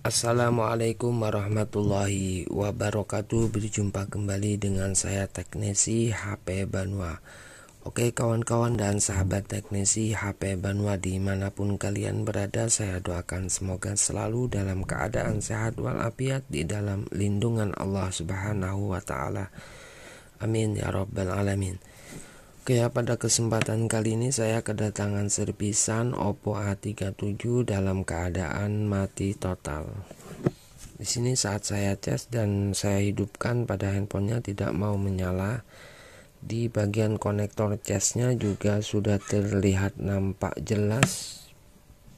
Assalamualaikum warahmatullahi wabarakatuh. Berjumpa kembali dengan saya Teknisi HP Banua. Oke kawan-kawan dan sahabat Teknisi HP Banua, dimanapun kalian berada, saya doakan semoga selalu dalam keadaan sehat walafiat di dalam lindungan Allah Subhanahu wa Ta'ala. Amin ya Rabbal Alamin. Oke ya, pada kesempatan kali ini saya kedatangan servisan Oppo A37 dalam keadaan mati total. Di sini saat saya cas dan saya hidupkan pada handphonenya tidak mau menyala. Di bagian konektor casnya juga sudah terlihat nampak jelas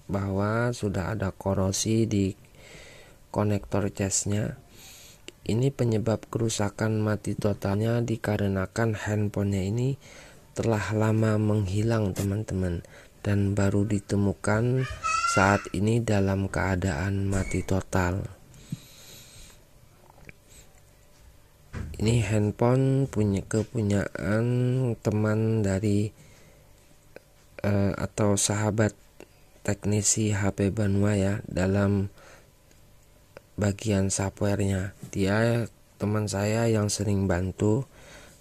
bahwa sudah ada korosi di konektor casnya. Ini penyebab kerusakan mati totalnya dikarenakan handphonenya ini telah lama menghilang teman-teman, dan baru ditemukan saat ini dalam keadaan mati total. Ini handphone punya kepunyaan teman dari atau sahabat Teknisi HP Banua ya, dalam bagian softwarenya. Dia teman saya yang sering bantu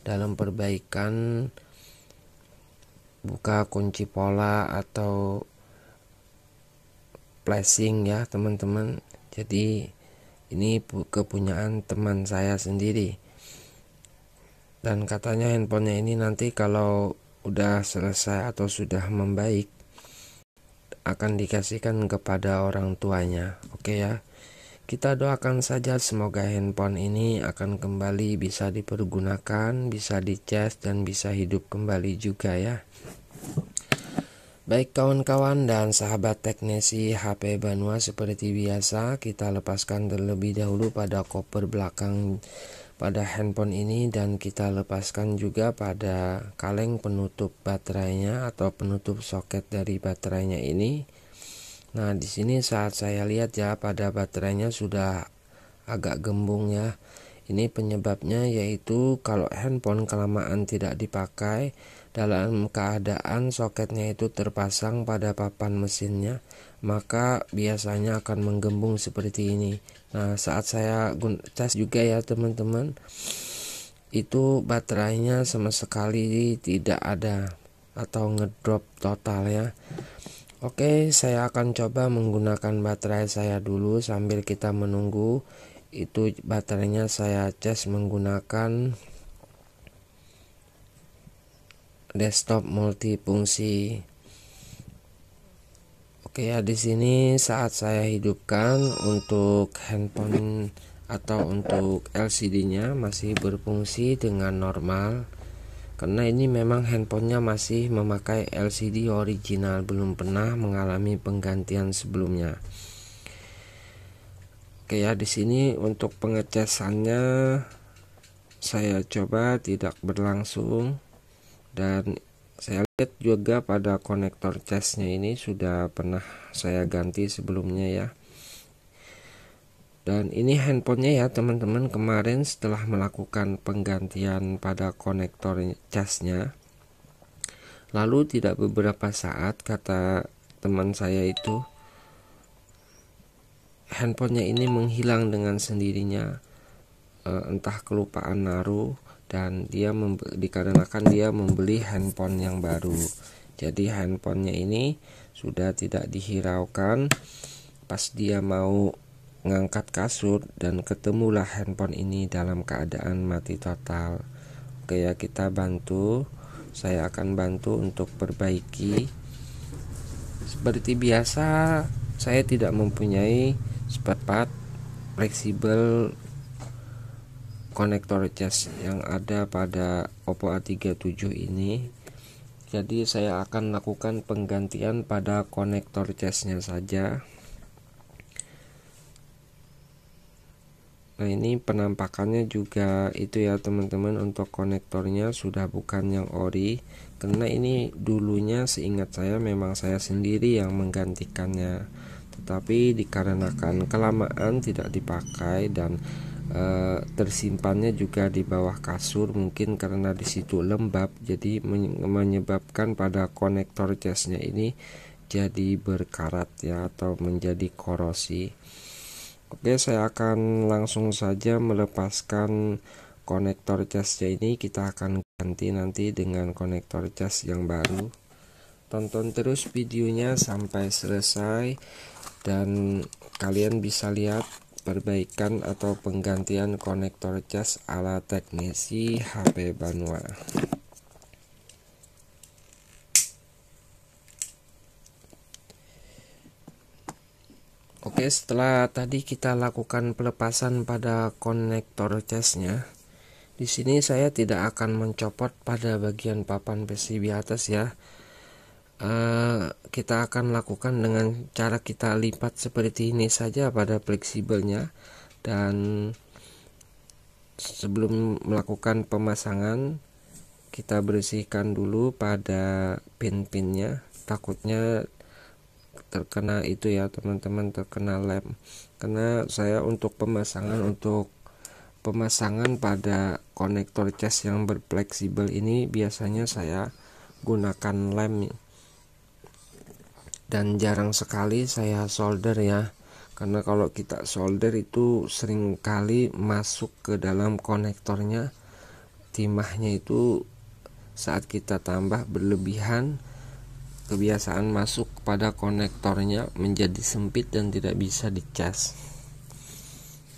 dalam perbaikan buka kunci pola atau flashing ya teman-teman. Jadi ini kepunyaan teman saya sendiri, dan katanya handphonenya ini nanti kalau udah selesai atau sudah membaik akan dikasihkan kepada orang tuanya. Oke ya, kita doakan saja semoga handphone ini akan kembali bisa dipergunakan, bisa dicas, dan bisa hidup kembali juga ya. Baik kawan-kawan dan sahabat Teknisi HP Banua, seperti biasa kita lepaskan terlebih dahulu pada koper belakang pada handphone ini, dan kita lepaskan juga pada kaleng penutup baterainya atau penutup soket dari baterainya ini. Nah, di sini saat saya lihat ya, pada baterainya sudah agak gembung ya. Ini penyebabnya yaitu kalau handphone kelamaan tidak dipakai dalam keadaan soketnya itu terpasang pada papan mesinnya, maka biasanya akan menggembung seperti ini. Nah, saat saya cas juga ya teman-teman, itu baterainya sama sekali tidak ada atau ngedrop total ya. Oke, saya akan coba menggunakan baterai saya dulu sambil kita menunggu. Itu baterainya saya cas menggunakan desktop multifungsi. Oke ya, di sini saat saya hidupkan untuk handphone atau untuk LCD-nya masih berfungsi dengan normal, karena ini memang handphonenya masih memakai LCD original, belum pernah mengalami penggantian sebelumnya. Oke ya, di sini untuk pengecasannya saya coba tidak berlangsung, dan saya lihat juga pada konektor casnya ini sudah pernah saya ganti sebelumnya ya. Dan ini handphonenya ya teman-teman, kemarin setelah melakukan penggantian pada konektor casnya, lalu tidak beberapa saat kata teman saya itu handphonenya ini menghilang dengan sendirinya, entah kelupaan naruh, dan dia dikarenakan dia membeli handphone yang baru. Jadi handphonenya ini sudah tidak dihiraukan. Pas dia mau ngangkat kasur dan ketemulah handphone ini dalam keadaan mati total. Oke ya, kita bantu. Saya akan bantu untuk perbaiki. Seperti biasa, saya tidak mempunyai spare part fleksibel konektor cas yang ada pada Oppo A37 ini. Jadi saya akan lakukan penggantian pada konektor casnya saja. Nah, ini penampakannya juga itu ya teman-teman, untuk konektornya sudah bukan yang ori, karena ini dulunya seingat saya memang saya sendiri yang menggantikannya, tetapi dikarenakan kelamaan tidak dipakai dan tersimpannya juga di bawah kasur, mungkin karena di situ lembab, jadi menyebabkan pada konektor casnya ini jadi berkarat ya, atau menjadi korosi. Oke, saya akan langsung saja melepaskan konektor casnya ini. Kita akan ganti nanti dengan konektor cas yang baru. Tonton terus videonya sampai selesai dan kalian bisa lihat perbaikan atau penggantian konektor cas ala teknisi HP Banwa. Oke, setelah tadi kita lakukan pelepasan pada konektor casnya, di sini saya tidak akan mencopot pada bagian papan PCB atas ya. Kita akan lakukan dengan cara kita lipat seperti ini saja pada fleksibelnya, dan sebelum melakukan pemasangan kita bersihkan dulu pada pin-pinnya, takutnya terkena itu ya teman-teman, terkena lem. Karena saya untuk pemasangan pada konektor cas yang berfleksibel ini biasanya saya gunakan lem, dan jarang sekali saya solder ya, karena kalau kita solder itu sering kali masuk ke dalam konektornya, timahnya itu saat kita tambah berlebihan, kebiasaan masuk pada konektornya menjadi sempit dan tidak bisa dicas.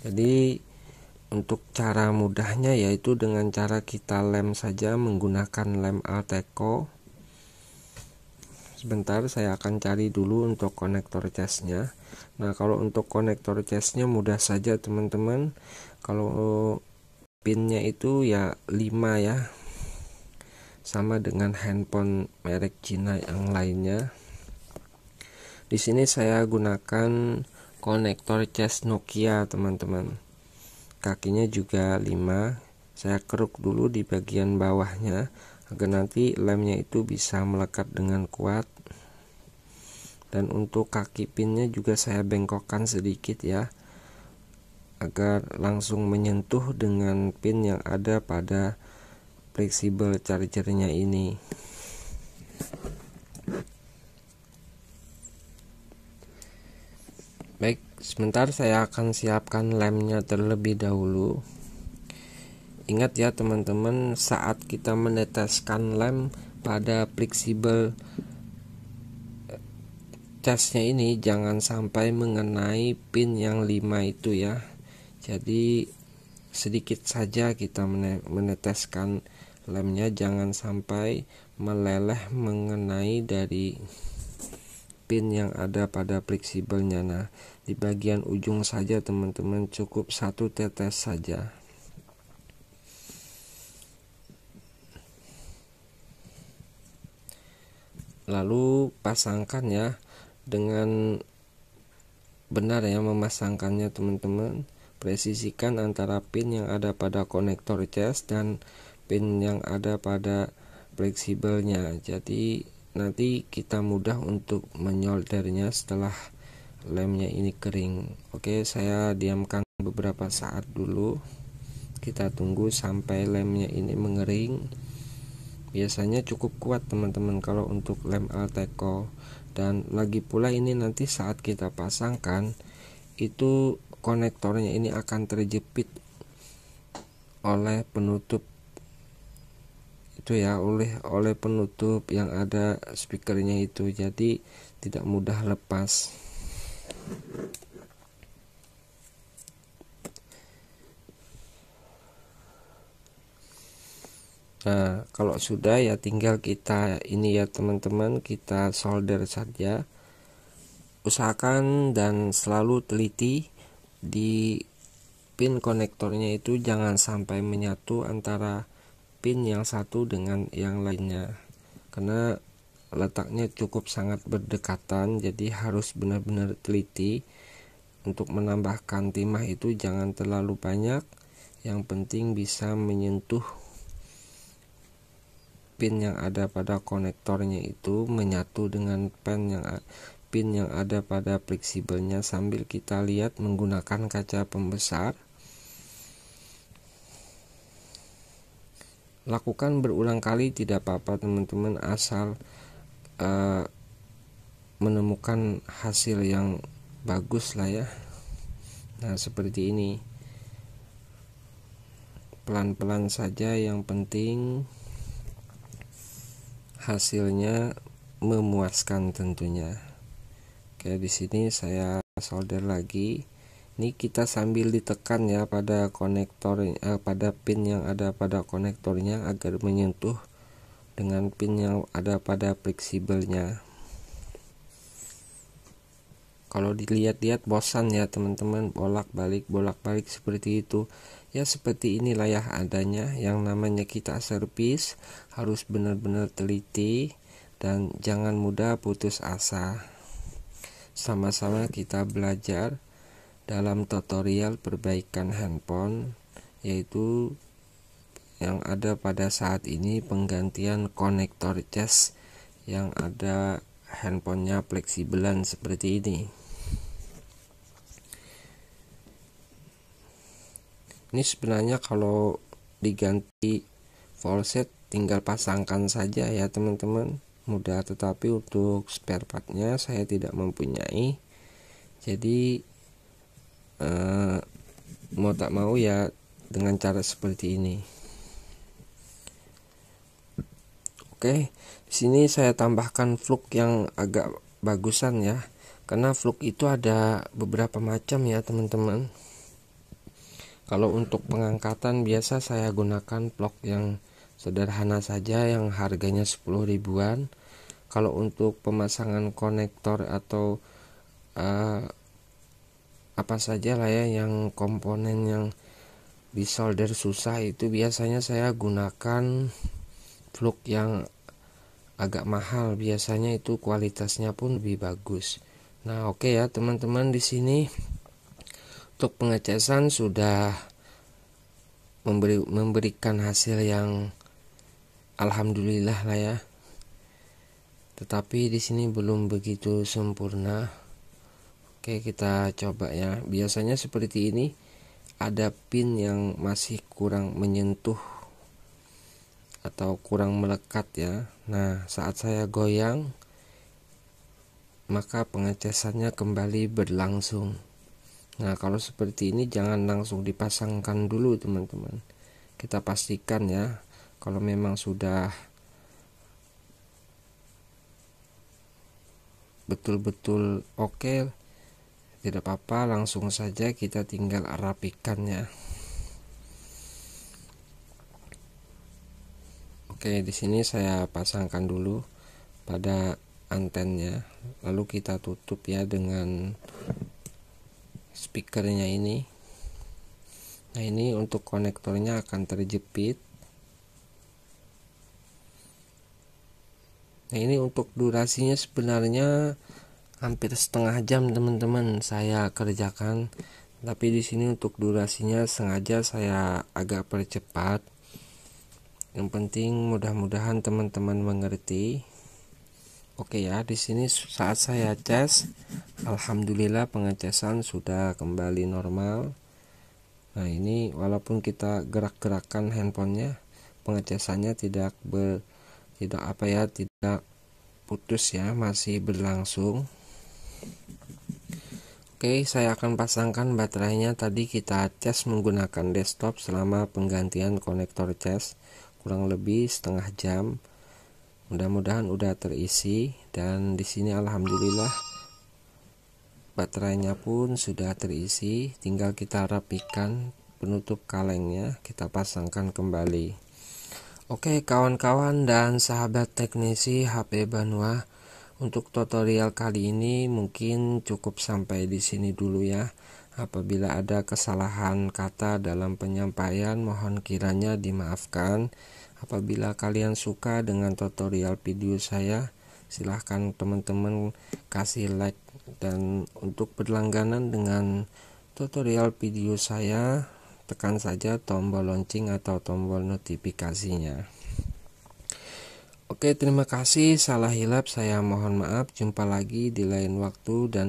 Jadi untuk cara mudahnya yaitu dengan cara kita lem saja menggunakan lem Alteco. Sebentar, saya akan cari dulu untuk konektor casnya. Nah, kalau untuk konektor casnya mudah saja teman-teman. Kalau pinnya itu ya 5 ya, sama dengan handphone merek Cina yang lainnya. Di sini saya gunakan konektor cas Nokia teman-teman. Kakinya juga 5. Saya keruk dulu di bagian bawahnya agar nanti lemnya itu bisa melekat dengan kuat. Dan untuk kaki pinnya juga saya bengkokkan sedikit ya, agar langsung menyentuh dengan pin yang ada pada fleksibel chargernya ini. Baik, sebentar saya akan siapkan lemnya terlebih dahulu. Ingat ya teman-teman, saat kita meneteskan lem pada fleksibel casnya ini jangan sampai mengenai pin yang 5 itu ya. Jadi sedikit saja kita meneteskan lemnya, jangan sampai meleleh mengenai dari pin yang ada pada fleksibelnya. Nah, di bagian ujung saja teman-teman, cukup 1 tetes saja. Lalu pasangkan ya, dengan benar ya memasangkannya teman-teman. Presisikan antara pin yang ada pada konektor cas dan pin yang ada pada fleksibelnya. Jadi nanti kita mudah untuk menyoldernya setelah lemnya ini kering. Oke, saya diamkan beberapa saat dulu. Kita tunggu sampai lemnya ini mengering. Biasanya cukup kuat teman-teman kalau untuk lem Alteco. Dan lagi pula ini nanti saat kita pasangkan itu konektornya ini akan terjepit oleh penutup itu ya, oleh penutup yang ada speakernya itu, jadi tidak mudah lepas. Nah, kalau sudah ya tinggal kita ini ya teman-teman, kita solder saja. Usahakan dan selalu teliti di pin konektornya itu jangan sampai menyatu antara pin yang satu dengan yang lainnya, karena letaknya cukup sangat berdekatan, jadi harus benar-benar teliti. Untuk menambahkan timah itu jangan terlalu banyak, yang penting bisa menyentuh pin yang ada pada konektornya itu menyatu dengan pin yang ada pada fleksibelnya, sambil kita lihat menggunakan kaca pembesar. Lakukan berulang kali tidak apa-apa teman-teman, asal menemukan hasil yang bagus lah ya. Nah, seperti ini. Pelan-pelan saja, yang penting hasilnya memuaskan tentunya. Oke, di sini saya solder lagi. Ini kita sambil ditekan ya pada konektor, pada pin yang ada pada konektornya agar menyentuh dengan pin yang ada pada fleksibelnya. Kalau dilihat-lihat bosan ya teman-teman, bolak-balik seperti itu. Ya seperti inilah ya adanya, yang namanya kita servis harus benar-benar teliti dan jangan mudah putus asa. Sama-sama kita belajar dalam tutorial perbaikan handphone, yaitu yang ada pada saat ini penggantian konektor cas yang ada handphonenya fleksibelan seperti ini. Ini sebenarnya kalau diganti full set tinggal pasangkan saja ya teman-teman, mudah. Tetapi untuk spare partnya saya tidak mempunyai, jadi mau tak mau ya dengan cara seperti ini. Oke, di sini saya tambahkan fluk yang agak bagusan ya, karena fluk itu ada beberapa macam ya teman-teman. Kalau untuk pengangkatan biasa saya gunakan fluk yang sederhana saja yang harganya 10 ribuan. Kalau untuk pemasangan konektor atau apa saja lah ya yang komponen yang disolder susah, itu biasanya saya gunakan fluk yang agak mahal, biasanya itu kualitasnya pun lebih bagus. Nah, oke ya teman-teman, di sini untuk pengecasan sudah memberikan hasil yang alhamdulillah lah ya. Tetapi di sini belum begitu sempurna. Oke, kita coba ya. Biasanya seperti ini, ada pin yang masih kurang menyentuh atau kurang melekat ya. Nah, saat saya goyang, maka pengecasannya kembali berlangsung. Nah, kalau seperti ini jangan langsung dipasangkan dulu teman-teman. Kita pastikan ya, kalau memang sudah betul-betul oke, tidak apa-apa, langsung saja kita tinggal rapikan ya. Oke, di sini saya pasangkan dulu pada antennya, lalu kita tutup ya dengan speakernya ini. Nah, ini untuk konektornya akan terjepit. Nah, ini untuk durasinya sebenarnya hampir setengah jam teman-teman saya kerjakan, tapi di sini untuk durasinya sengaja saya agak percepat. Yang penting mudah-mudahan teman-teman mengerti. Oke ya, di sini saat saya cas, alhamdulillah pengecasan sudah kembali normal. Nah, ini walaupun kita gerak-gerakan handphonenya, pengecasannya tidak putus ya, masih berlangsung. Oke, saya akan pasangkan baterainya. Tadi kita cas menggunakan desktop selama penggantian konektor cas kurang lebih setengah jam. Mudah-mudahan udah terisi, dan di sini alhamdulillah baterainya pun sudah terisi. Tinggal kita rapikan penutup kalengnya, kita pasangkan kembali. Oke kawan-kawan dan sahabat teknisi HP Banua, untuk tutorial kali ini mungkin cukup sampai di sini dulu ya. Apabila ada kesalahan kata dalam penyampaian, mohon kiranya dimaafkan. Apabila kalian suka dengan tutorial video saya, silahkan teman-teman kasih like, dan untuk berlangganan dengan tutorial video saya, tekan saja tombol lonceng atau tombol notifikasinya. Oke, terima kasih. Salah hilap saya mohon maaf. Jumpa lagi di lain waktu dan